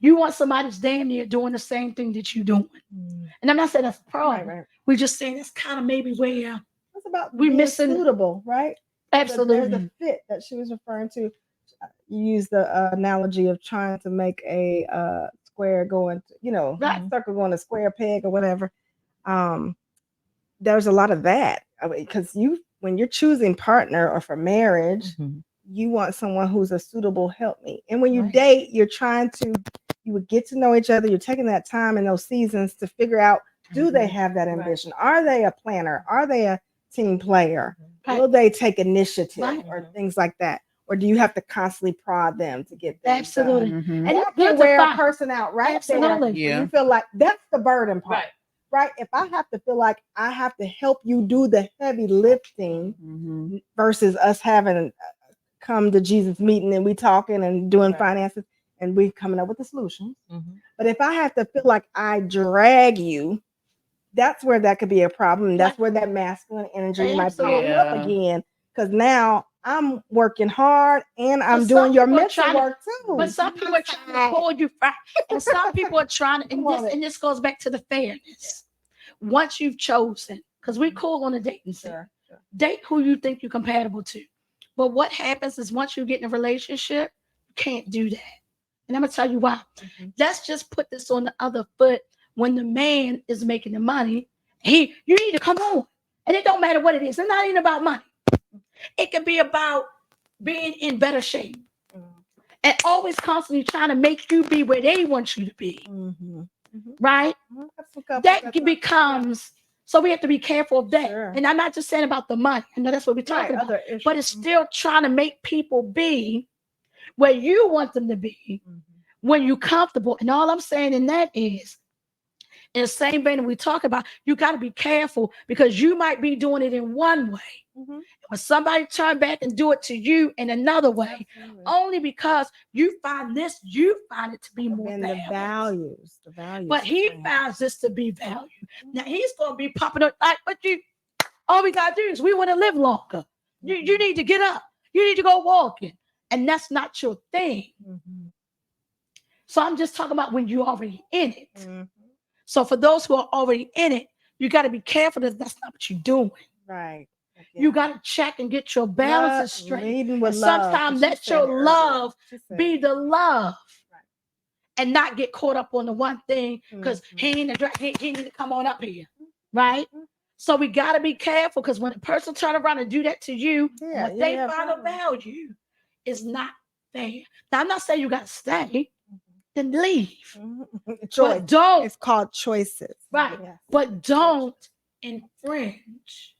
You want somebody that's damn near doing the same thing that you're doing. And I'm not saying that's a problem. Right. We're just saying that's kind of maybe where It's about we being missing- suitable, right? There's absolutely. a fit that she was referring to. You use the analogy of trying to make a square going, Right. circle going a square peg or whatever. There's a lot of that because when you're choosing partner or for marriage, you want someone who's a suitable helpmate. And when you Right. date, you would get to know each other. You're taking that time in those seasons to figure out, do they have that ambition? Are they a planner? Are they a team player? Right. Will they take initiative Right. or things like that? Or do you have to constantly prod them to get things Absolutely. done? And And it's that good can to wear a find. person out right Absolutely. there. Yeah. You feel like that's the burden part. Right? If I have to feel like I have to help you do the heavy lifting versus us having come to Jesus meeting and we talking and doing finances and we coming up with the solution. But if I have to feel like I drag you, that's where that could be a problem. That's where that masculine energy might pop Absolutely. up again. Because now I'm working hard and I'm But doing some your people are mental trying to- work too. But some people are trying to pull you back. And some people are trying to, Come on. and this goes back to the fairness. Once you've chosen, because we cool on the dating scene, Sure. date who you think you're compatible to. But what happens is once you get in a relationship, you can't do that. And I'm gonna tell you why. Let's just put this on the other foot. When the man is making the money, you need to come on. And it don't matter what it is. It's not even about money. It could be about being in better shape. And always constantly trying to make you be where they want you to be. Right? That becomes, so we have to be careful of that. Sure. And I'm not just saying about the money. I know that's what we're talking about. Other issues. But it's still trying to make people be where you want them to be when you're comfortable. And all I'm saying in that is, in the same vein that we talk about, you got to be careful because you might be doing it in one way. When somebody turn back and do it to you in another way, only because you find it to be more And the valuable. values. But he finds this to be value. Now he's going to be popping up like, but all we got to do is we want to live longer. You need to get up. You need to go walking. And that's not your thing. So I'm just talking about when you're already in it. So for those who are already in it, you got to be careful that that's not what you're doing. Right. You got to check and get your balances straight. Leading with And love. sometimes let your love be the love. And not get caught up on the one thing because he need to come on up here. Right? So we got to be careful because when a person turn around and do that to you, what they find of value is not fair. Now, I'm not saying you got to stay. Then leave. Choice. But don't. It's called choices. Right. Yes. But don't infringe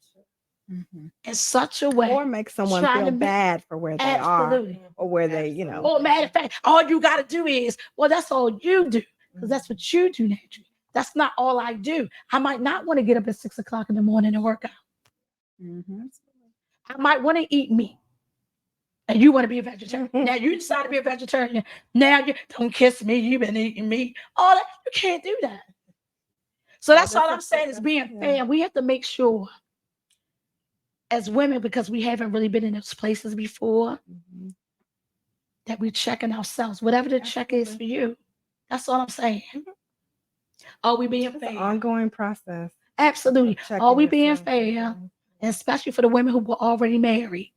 in such a way. Or make someone try feel to make- bad for where they Absolutely. are or where they, Or matter of fact, all you got to do is, well, that's all you do because that's what you do naturally. That's not all I do. I might not want to get up at 6 o'clock in the morning and work out. I might want to eat meat. And you want to be a vegetarian. Now you decide to be a vegetarian. Now you don't kiss me. You've been eating meat. All that. You can't do that. So that's all I'm saying is being fair. We have to make sure as women, because we haven't really been in those places before, that we're checking ourselves. Whatever the check is for you. That's all I'm saying. Are we being It's an fair? ongoing process. Absolutely. Checking Are we being yourself. fair? And especially for the women who were already married.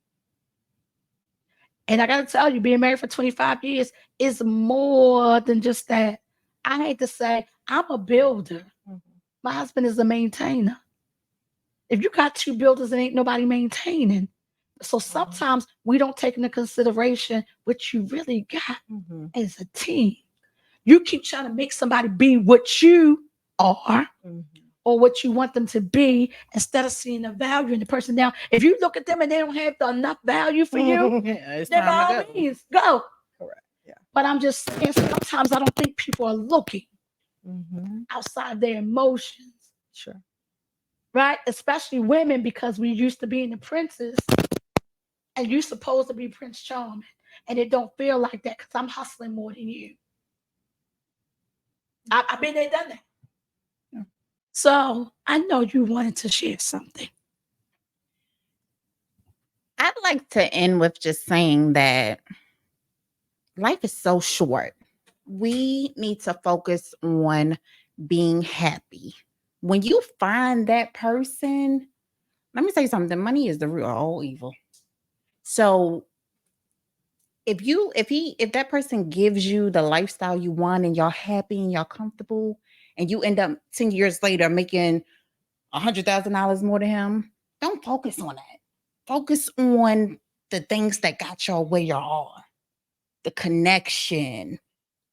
And I got to tell you, being married for 25 years is more than just that. I hate to say, I'm a builder. My husband is a maintainer. If you got two builders and ain't nobody maintaining. So sometimes we don't take into consideration what you really got as a team. You keep trying to make somebody be what you are or what you want them to be instead of seeing the value in the person. Now, if you look at them and they don't have enough value for you, It's then by time all to go. means, go. Correct. Yeah. But I'm just saying, sometimes I don't think people are looking outside their emotions. Sure. Right? Especially women, because we used to being the princess and you're supposed to be Prince Charming. And it don't feel like that because I'm hustling more than you. I've been there, done that. So I know you wanted to share something. I'd like to end with just saying that life is so short. we need to focus on being happy. When you find that person, let me say something. Money is the root of all evil. So if that person gives you the lifestyle you want and y'all happy and y'all comfortable, and you end up 10 years later making $100,000 more than him, don't focus on that. Focus on the things that got y'all where y'all are. The connection,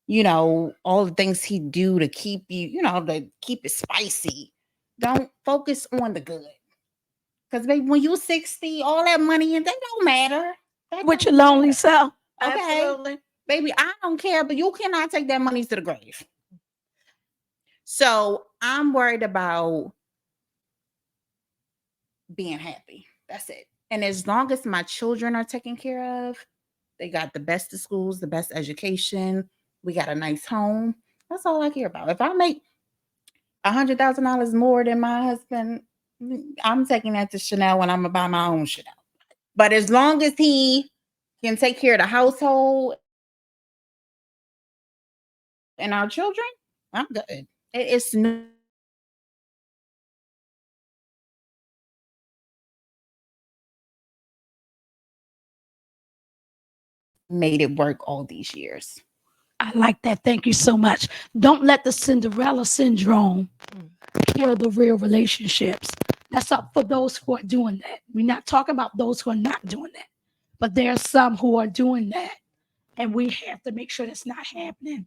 all the things he do to keep you, to keep it spicy. Don't focus on the good. Because baby, when you're 60, all that money and that don't matter. That With your don't lonely matter. self. Okay. Absolutely. Baby, I don't care, but you cannot take that money to the grave. So I'm worried about being happy. That's it. And as long as my children are taken care of, they got the best of schools, the best education, we got a nice home. That's all I care about. If I make $100,000 more than my husband, I'm taking that to Chanel when I'm gonna buy my own Chanel. But as long as he can take care of the household and our children, I'm good. It's no made it work all these years. I like that. Thank you so much. Don't let the Cinderella syndrome kill the real relationships. That's up for those who are doing that. We're not talking about those who are not doing that, but there are some who are doing that, and we have to make sure that's not happening.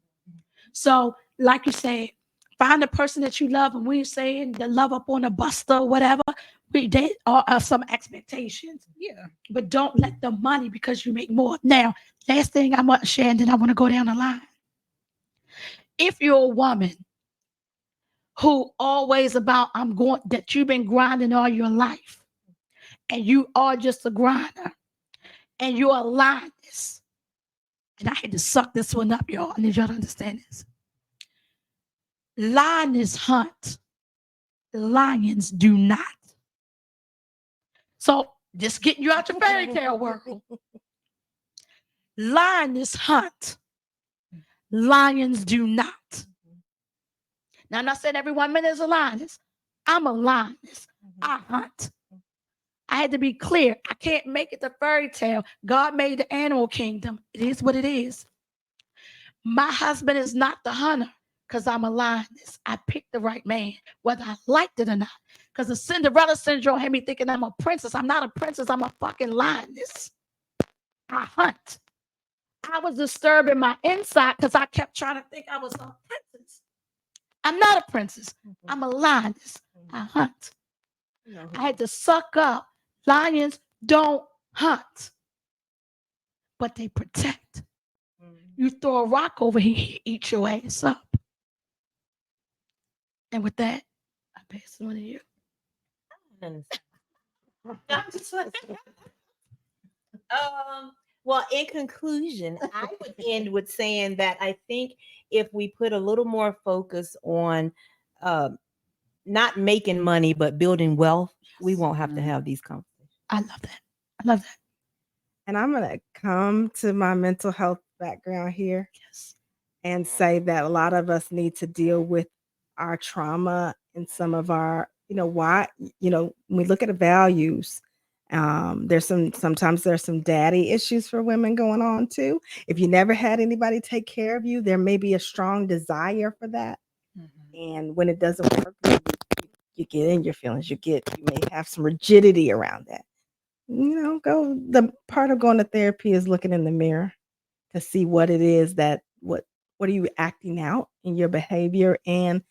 So, like you said, find the person that you love, and we're saying the love up on a buster or whatever. They are some expectations, Yeah. but don't let the money because you make more. Now, last thing I want to share, and then I want to go down the line. If you're a woman who always about I'm going that you've been grinding all your life, and you are just a grinder, and you're a lioness, and I had to suck this one up, y'all. I need y'all to understand this. Lioness hunt, lions do not. So just getting you out your fairy tale world. Lioness hunt, lions do not. Now, I'm not saying every woman is a lioness. I'm a lioness. I hunt. I had to be clear. I can't make it the fairy tale. God made the animal kingdom. It is what it is. My husband is not the hunter because I'm a lioness. I picked the right man, whether I liked it or not. Because the Cinderella syndrome had me thinking I'm a princess. I'm not a princess. I'm a fucking lioness. I hunt. I was disturbing my inside because I kept trying to think I was a princess. I'm not a princess. I'm a lioness. I hunt. I had to suck up. Lions don't hunt, but they protect. You throw a rock over here, he eat your ass up. And with that, I pass it on to you. Well, in conclusion, I would end with saying that I think if we put a little more focus on not making money but building wealth, we won't have to have these conversations. I love that. I love that. And I'm going to come to my mental health background here Yes. and say that a lot of us need to deal with our trauma and some of our, why, when we look at the values, sometimes there's some daddy issues for women going on too. If you never had anybody take care of you, there may be a strong desire for that. And when it doesn't work, you get in your feelings, you may have some rigidity around that. The part of going to therapy is looking in the mirror to see what it is what are you acting out in your behavior and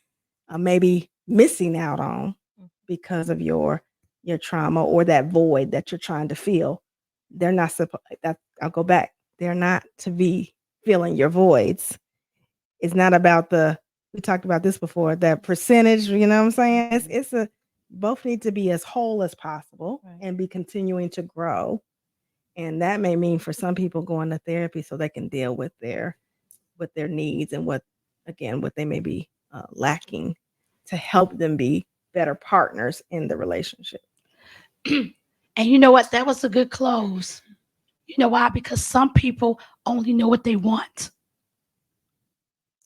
maybe missing out on because of your trauma or that void that you're trying to fill. They're not supposed that I'll go back. They're not to be filling your voids. It's not about we talked about this before, that percentage, you know what I'm saying? It's both need to be as whole as possible and be continuing to grow. And that may mean for some people going to therapy so they can deal with their needs and what they may be lacking to help them be better partners in the relationship. And you know what? That was a good close. You know why? Because some people only know what they want.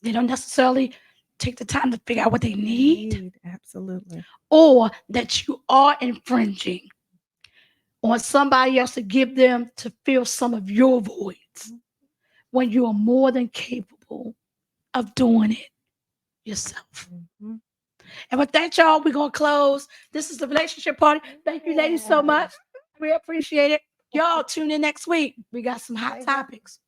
They don't necessarily take the time to figure out what they need, Absolutely. or that you are infringing on somebody else to give them to fill some of your voids when you are more than capable of doing it yourself. Mhm. And with that, y'all, we're going to close. This is the relationship party. Thank you, ladies, so much. We appreciate it. Y'all tune in next week. We got some hot topics.